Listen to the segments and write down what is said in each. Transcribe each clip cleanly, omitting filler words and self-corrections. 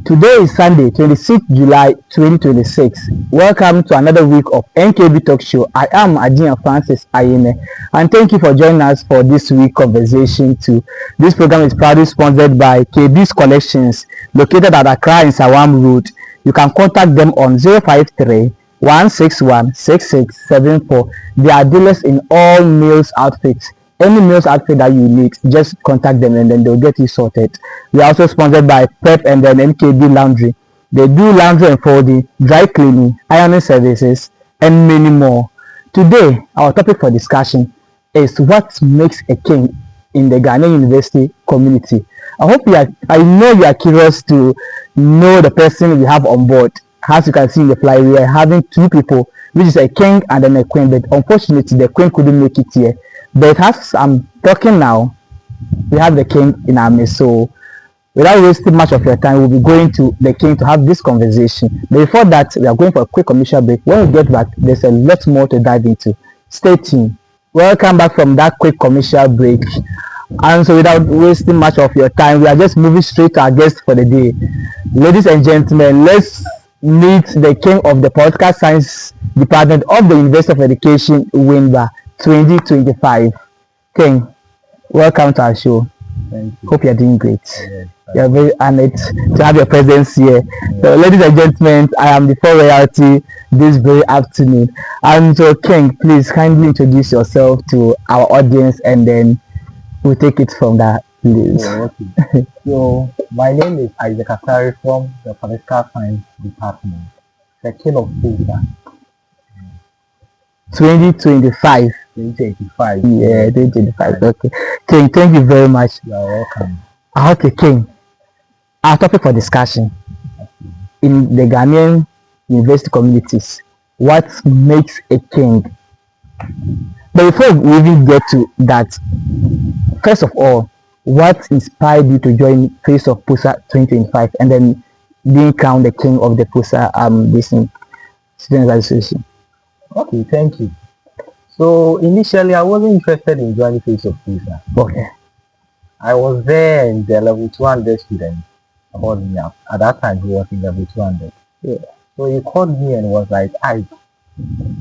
Today is Sunday, 26th July 2026. Welcome to another week of NKB Talk Show. I am Adina Francis Ayene, and thank you for joining us for this week conversation too. This program is proudly sponsored by KB's Collections, located at Accra in Sawam Road. You can contact them on 053 161 6674. They are dealers in all males outfits. Any males outfit that you need, just contact them and then they'll get you sorted. We are also sponsored by Prep and then MKB Laundry. They do laundry and folding, dry cleaning, ironing services, and many more. Today, our topic for discussion is what makes a king in the Ghanaian University community. I know you are curious to know the person we have on board. As you can see in the flyer, we are having two people, which is a king and then a queen, but unfortunately the queen couldn't make it here. But as I'm talking now, we have the king in our midst. So without wasting much of your time, we'll be going to the king to have this conversation. But before that, we are going for a quick commercial break. When we get back, there's a lot more to dive into. Stay tuned. Welcome back from that quick commercial break. And so without wasting much of your time, we are just moving straight to our guest for the day. Ladies and gentlemen, let's meet the king of the political science department of the University of Education, WINBA 2025. King, welcome to our show. Thank you. Hope you're doing great. Yes, We are very honored to have your presence here. Yes. So, ladies and gentlemen, I am the full royalty this very afternoon. And so, King, please kindly introduce yourself to our audience and then we'll take it from that, please. Okay. So, my name is Isaac Asari from the Political Science Department, the king of Pisa 2025. 2085. Yeah, 2025. Okay. King, thank you very much. You are welcome. Okay, King. Our topic for discussion in the Ghanaian university communities, what makes a king? But before we even get to that, first of all, what inspired you to join Face of PUSA 2025 and then being crowned the king of the PUSA Students Association? Okay, thank you. So, initially, I wasn't interested in joining Face of PUSA. Okay. I was there in the level 200 student called me up. At that time, he was in level 200. Yeah. So he called me and was like,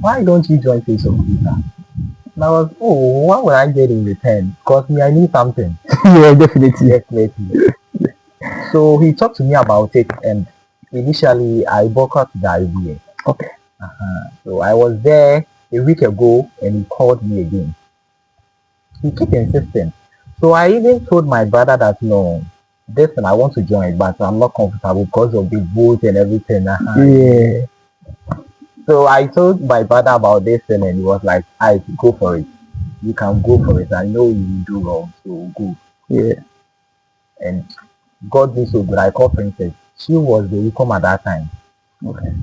why don't you join Face of PUSA? And I was, what would I get in return? Because me, I need something. Yeah, definitely. Definitely. So he talked to me about it, and initially I boycotted the idea. Okay. So I was there a week ago, and he called me again. He kept insisting. So I even told my brother that no, this and I want to join, but I'm not comfortable because of the vote and everything. Yeah. So I told my brother about this and he was like, go for it. You can go for it. I know you will do well, so go. Yeah. And God be so good. I called Princess. She was the Ucom at that time. Okay.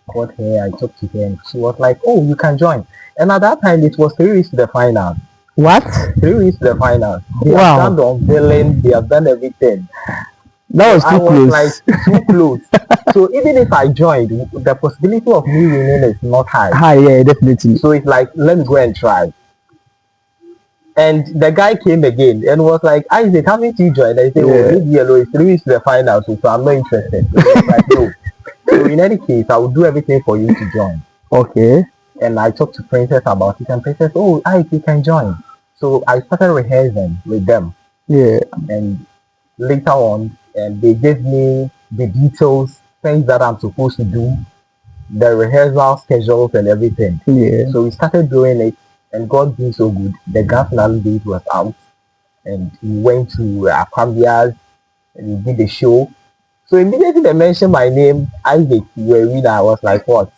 Called her, I talked to her, and she was like, you can join. And at that time, it was 3 weeks to the final. What? 3 weeks to the final. They Wow. have done the unveiling, they have done everything. That was I too was close. like too close. So even if I joined, the possibility of me winning is not high. Hi, yeah, definitely. So it's like, let me go and try. And the guy came again and was like, Isaac, haven't you joined? I said, leave me alone. It's 3 weeks to the final, so I'm not interested. So he was like, no. So in any case, I will do everything for you to join. Okay. And I talked to Princess about it, and Princess, Isaac, you can join. So I started rehearsing with them. Yeah. And later on, and they gave me the details, things that I'm supposed to do, the rehearsal schedules and everything. Yeah. So we started doing it, and God being so good, the grand finale date was out, and we went to Akwambia's, and we did the show. So immediately they mentioned my name, Isaac, you were a winner. I was like, what?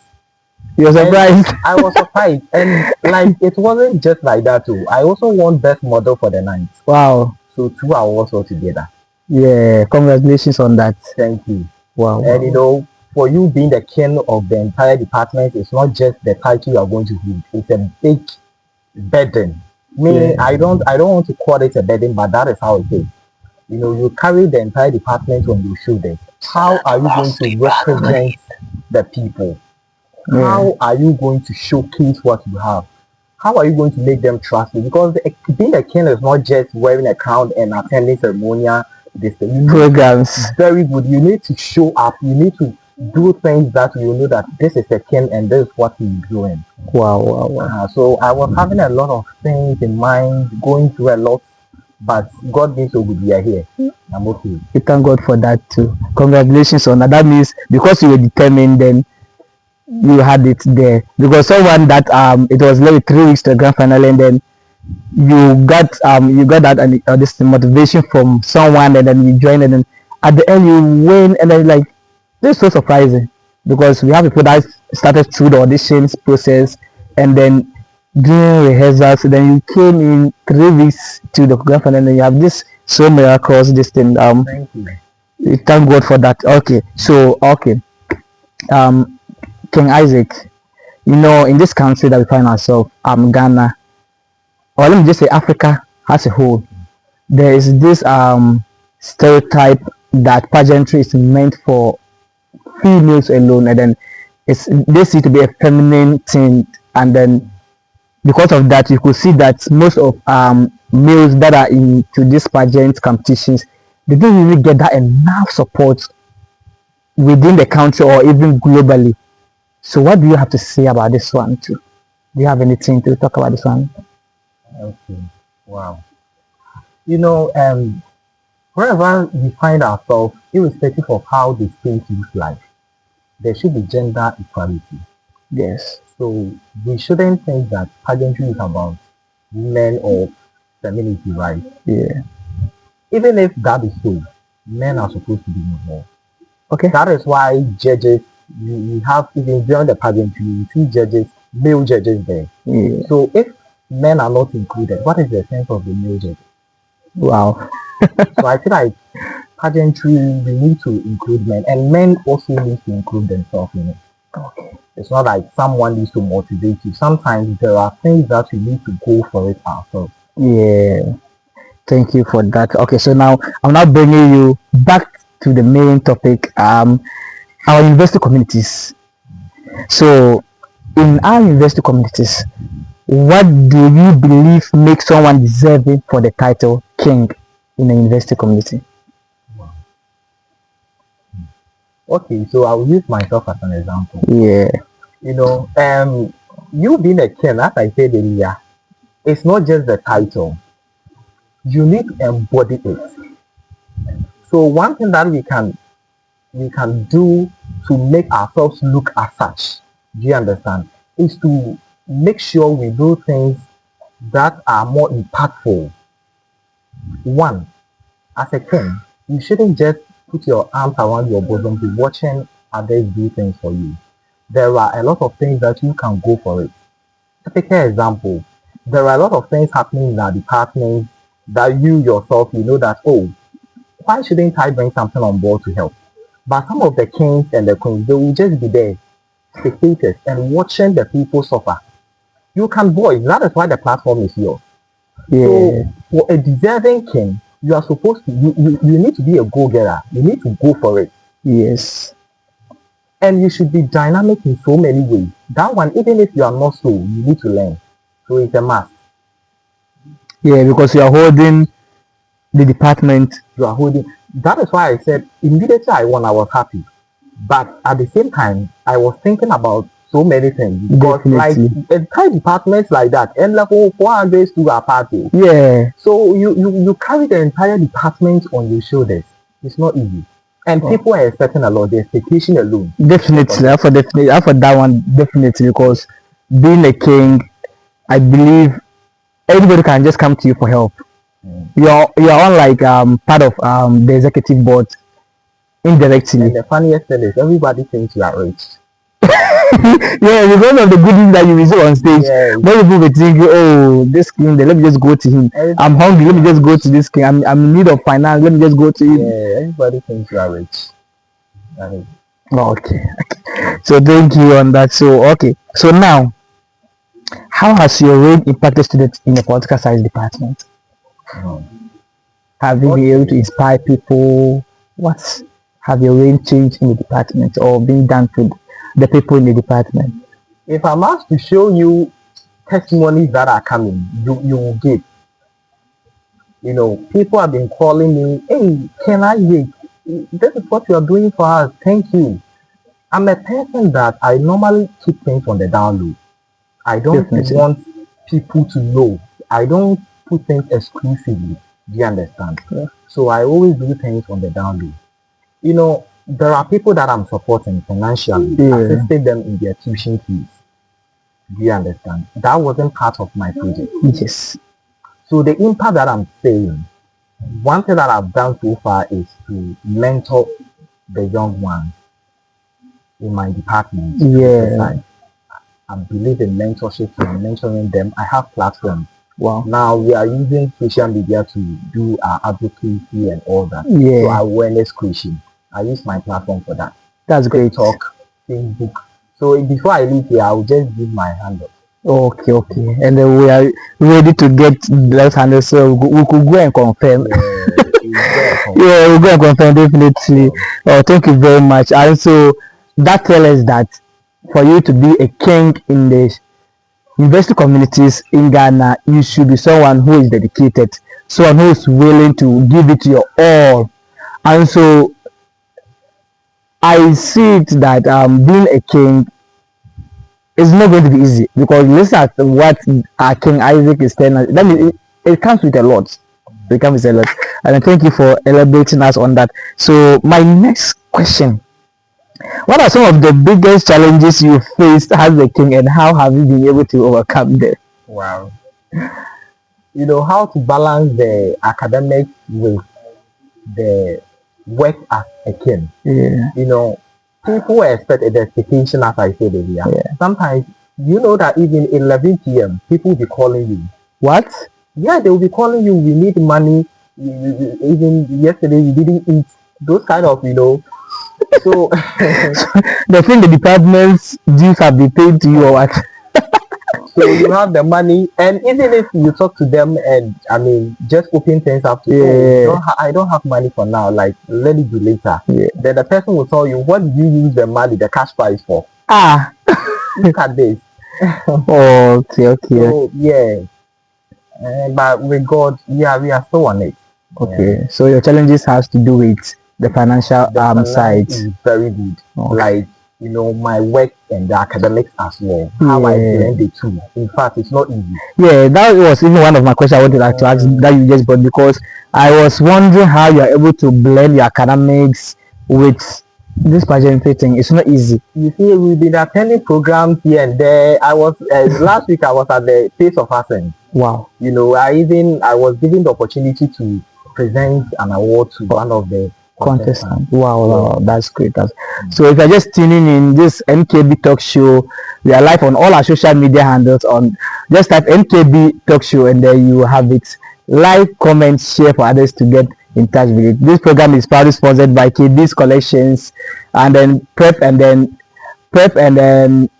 You're surprised? I was surprised, and like it wasn't just like that too. I also won best model for the night. Wow. So 2 awards altogether. Yeah, congratulations on that. Thank you. Wow. And you know, for you being the king of the entire department, it's not just the title you are going to hold. It's a big burden. Me, I don't want to call it a burden, but that is how it is. You know, you carry the entire department on your shoulders. How are you going to represent the people? How are you going to showcase what you have? How are you going to make them trust you? Because being a king is not just wearing a crown and attending ceremonial this thing. You need Programs. very good. You need to show up. You need to do things that you know that this is a king and this is what he's doing. Wow. So I was having a lot of things in mind, going through a lot, but God being so good, we are here. I'm okay. We thank God for that too. Congratulations on that. That means because you were determined, then you had it there. Because someone that it was like 3 weeks to the grand final, and then you got that this motivation from someone, and then you joined, and then at the end you win, and then like this is so surprising because we have people that started through the auditions process, and then doing rehearsals, and then you came in 3 weeks to the grand final, and then you have this so miraculous this thing. Thank you. We thank God for that. Okay, so King Isaac, you know, in this country that we find ourselves, Ghana, or let me just say Africa as a whole, there is this stereotype that pageantry is meant for females alone, and then they see to be a feminine thing, and then because of that, you could see that most of males that are into these pageant competitions, they don't really get that enough support within the country or even globally. So what do you have to say about this one too? Do you have anything to talk about this one? Okay. Wow. You know, wherever we find ourselves, irrespective of how the space looks like, there should be gender equality. Yes. So we shouldn't think that pageantry is about men or femininity, right? Yeah. Even if that is so, men are supposed to be involved. Okay. That is why judges, you have, even beyond the pageantry, you see judges, male judges there. Yeah. So if men are not included, what is the sense of the male judges? Wow. So I feel like pageantry, we need to include men, and men also need to include themselves in it. Okay. It's not like someone needs to motivate you. Sometimes there are things that we need to go for it ourselves. Yeah. Thank you for that. Okay, so now I'm now bringing you back to the main topic, our university communities. So in our university communities, what do you believe makes someone deserving for the title king in a university community? Okay, so I'll use myself as an example. Yeah. You know, you being a king, as I said earlier, it's not just the title. You need to embody it. So one thing that we can do to make ourselves look as such, do you understand, is to make sure we do things that are more impactful. One, as a king, you shouldn't just put your arms around your bosom, be watching others do things for you. There are a lot of things that you can go for it. Typical example, there are a lot of things happening in our department that you yourself, you know that, oh, why shouldn't I bring something on board to help? But some of the kings and the queens, they will just be there, spectators, and watching the people suffer. You can voice, that is why the platform is yours. Yeah. So for a deserving king, you are supposed to, you need to be a go-getter. You need to go for it. Yes. And you should be dynamic in so many ways. That one, even if you are not so, you need to learn. So it's a must. Yeah, because you are holding the department. You are holding. That is why I said immediately I won, I was happy. But at the same time, I was thinking about so many things. Because Definitely. like entire departments like that, and like 400 to a party. Yeah. So you carry the entire department on your shoulders. It's not easy. And people are expecting a lot, the expectation alone. Definitely, I for that one, definitely, because being a king, I believe everybody can just come to you for help. You're on like part of the executive board indirectly. And the funniest thing is everybody thinks you are rich. Yeah, because of the goodies that you receive on stage. Yes. Most people will think, oh, this king, then let me just go to him. I'm hungry, let me just go to this king. I'm in need of finance, let me just go to him. Yeah, everybody thinks you are rich. Okay. So thank you on that. So okay. So now, how has your reign impacted students in the political science department? Have you been able to inspire people? What have your reign changed in the department or been done to the people in the department? If I'm asked to show you testimonies that are coming, you will give. You know, people have been calling me, hey, can I wait? This is what you are doing for us. Thank you. I'm a person that I normally keep things on the down low. I don't Definitely. want people to know. I don't put things exclusively. Do you understand? Yeah. So I always do things on the down low. You know, there are people that I'm supporting financially, Yeah. assisting them in their tuition fees. Do you understand? That wasn't part of my project. Yes. So the impact that I'm saying, one thing that I've done so far is to mentor the young ones in my department. Yeah. I believe in mentorship and mentoring them. I have platforms. Wow. Now we are using social media to do our advocacy and all that. So Yeah. awareness creation. I use my platform for that. That's great. TikTok, Facebook. So before I leave here, I will just give my handle. Okay. And then we are ready to get those handles, so we could go and confirm. Yeah, we'll go and confirm definitely. Oh, thank you very much. And so that tells us that for you to be a king in the university communities in Ghana, you should be someone who is dedicated, someone who is willing to give it your all. And so I see it that being a king is not going to be easy, because listen at what our King Isaac is telling us. That means it comes with a lot. It comes with a lot. And thank you for elaborating us on that. So my next question: what are some of the biggest challenges you faced as a king, and how have you been able to overcome them? Wow. You know, how to balance the academics with the work as a king. Yeah. You know, people expect a expectation, as I said earlier. Yeah. Sometimes, you know that even 11 p.m., people will be calling you. What? Yeah, they will be calling you. We need money. Even yesterday, we didn't eat. Those kind of, you know. So, They think the department's dues have been paid to you or what? so you have the money, and even if you talk to them and I mean just open things up to Yeah. I don't have money for now, like let it be later. Yeah. Then the person will tell you, what do you use the money, the cash price for? Ah. Look at this. Okay. So yeah, but with God, yeah, we are still on it. Okay. So your challenges has to do with the financial The finance side. is very good. Okay. Like, you know, my work and the academics as well. How I Yeah. blend the two. In fact, it's not easy. Yeah, that was even one of my questions I wanted to ask that you just brought, because I was wondering how you are able to blend your academics with this pageantry thing. It's not easy. You see, we've been attending programs here and there. I was last week. I was at the Face of Athens. Wow. You know, I was given the opportunity to present an award to one of the Contestant. Wow, that's great. So if you're just tuning in, this NKB Talk Show, we are live on all our social media handles. On just type NKB Talk Show and there you have it. Like, comment, share for others to get in touch with it. This program is proudly sponsored by KB's Collections, and then Prep and then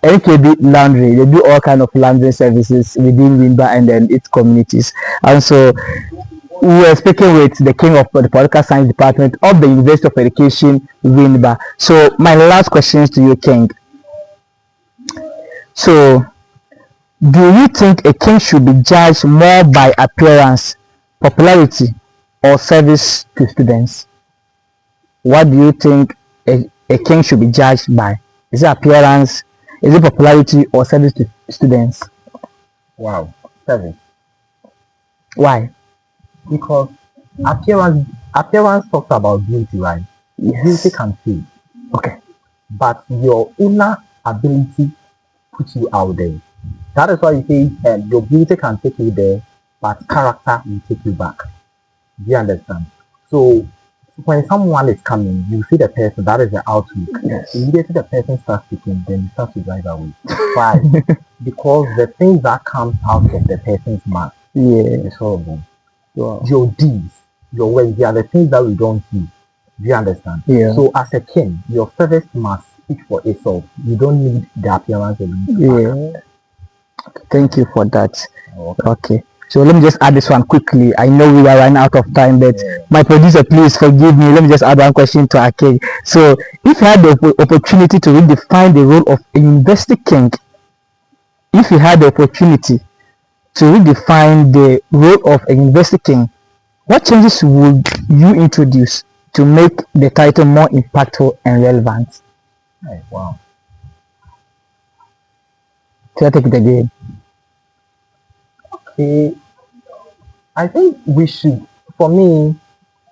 NKB Laundry. They do all kind of laundry services within Wimba and then its communities. And so we were speaking with the king of the political science department of the University of Education, Wimba. So my last questions to you, King. So do you think a king should be judged more by appearance, popularity, or service to students? What do you think a king should be judged by? Is it appearance, is it popularity, or service to students? Wow, service. Why? Because appearance talks about beauty, right? Yes. Beauty can fade. Okay. But your inner ability puts you out there. That is why you say your beauty can take you there, but character will take you back. Do you understand? So when someone is coming, you see the person, that is the outlook. Yes. Immediately the person starts speaking, then you start to drive away. Why? Because the things that comes out of the person's mouth is horrible. Wow. Your deeds, your words, they are the things that we don't see. Do you understand? Yeah. So as a king, your service must speak for itself. You don't need the appearance alone. Yeah. Thank you for that. Okay. Okay. So let me just add this one quickly. I know we are running out of time, but my producer, please forgive me. Let me just add one question to our king. So if you had the opportunity to redefine the role of a university king, if you had the opportunity to redefine the role of a university king, What changes would you introduce to make the title more impactful and relevant? Hey, wow. So I take it again. Okay, I think we should. For me,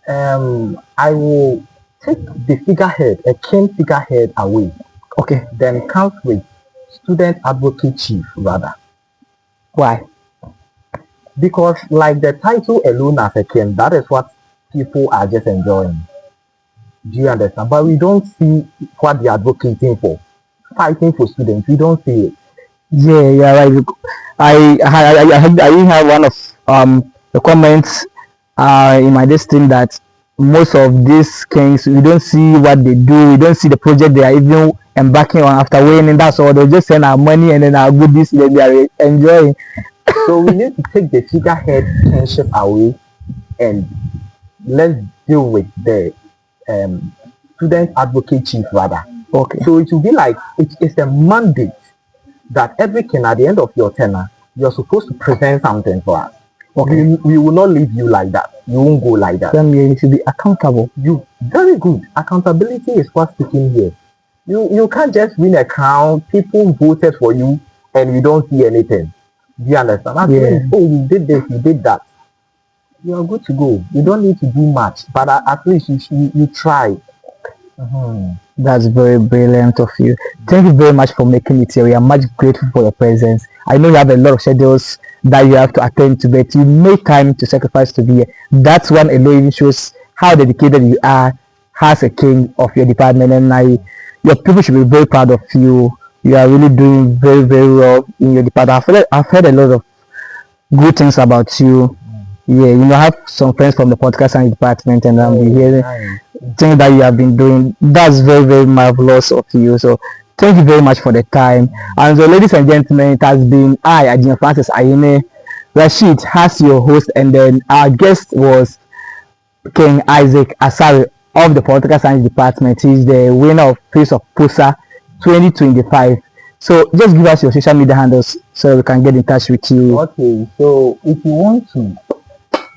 I will take the figurehead, a king figurehead away, Okay. then count with student advocate chief rather. Why? Because like the title alone as a king, that is what people are just enjoying. Do you understand? But we don't see what they're advocating for. Fighting for students, we don't see it. Yeah, yeah, right. I have one of the comments in my listing that most of these kings we don't see what they do, we don't see the project they are even embarking on after winning. That's all. They just send our money and then our goodies that they are enjoying. So we need to take the figurehead kingship away and let's deal with the student advocate chief rather. Okay. So it will be like it's a mandate that every king at the end of your tenure, you're supposed to present something for us. Okay. We will not leave you like that. You won't go like that. Then you should be accountable. You very good. Accountability is what's speaking here. You can't just win a crown. People voted for you and you don't see anything. Do you understand? That means, oh, you did this, you did that. You are good to go. You don't need to do much, but at least you try. That's very brilliant of you. Thank you very much for making it here. We are much grateful for your presence. I know you have a lot of schedules that you have to attend to, but you make time to sacrifice to be here. That's one alone even shows how dedicated you are as a king of your department, and your people should be very proud of you. You are really doing very, very well in your department. I've heard a lot of good things about you. Yeah, you know, I have some friends from the podcast and department, and I'm hearing things that you have been doing. That's very, very marvelous of you. So thank you very much for the time. And so, ladies and gentlemen, it has been I, Adina Francis Ayine, Rashid, as your host, and then our guest was King Isaac Asare of the Political Science Department. He's the winner of Face of PUSA 2025. So just give us your social media handles so we can get in touch with you. Okay, so if you want to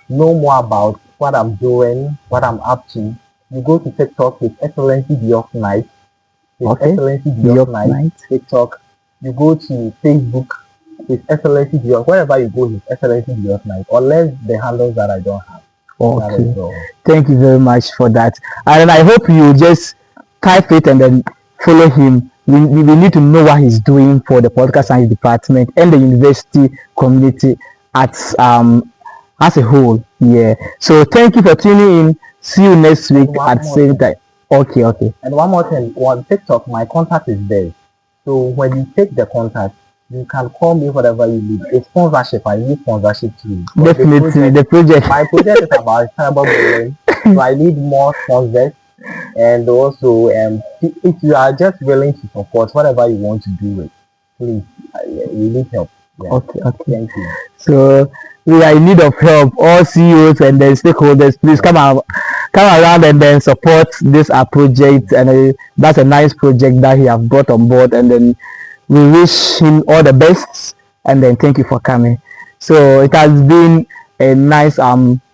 know more about what I'm doing, what I'm up to, you go to TikTok with Excellency Diop Night. Excellency Diop Night. TikTok. You go to Facebook with Excellency Diop. Wherever you go with Excellency Diop Night, unless the handles that I don't have. Okay. Thank you very much for that. And I hope you just type it and then follow him. We need to know what he's doing for the Political Science Department and the university community as a whole. Yeah. So thank you for tuning in. See you next week at the same time. Okay. And one more thing, on TikTok, my contact is there. So when you take the contact, you can call me whatever you need. It's sponsorship. I need sponsorship too. Definitely, the project. My project is about cyberbullying, so I need more sponsors. And also, if you are just willing to support whatever you want to do it, please, we need help. Yeah. Okay. Thank you. So we are in need of help. All CEOs and the stakeholders, please come around and then support this our project. And that's a nice project that he have brought on board. And then we wish him all the best. And then thank you for coming. So it has been a nice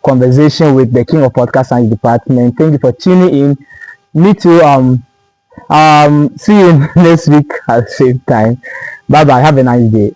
conversation with the King of Podcast Science Department. Thank you for tuning in. Me too. See you next week at the same time. Bye bye. Have a nice day.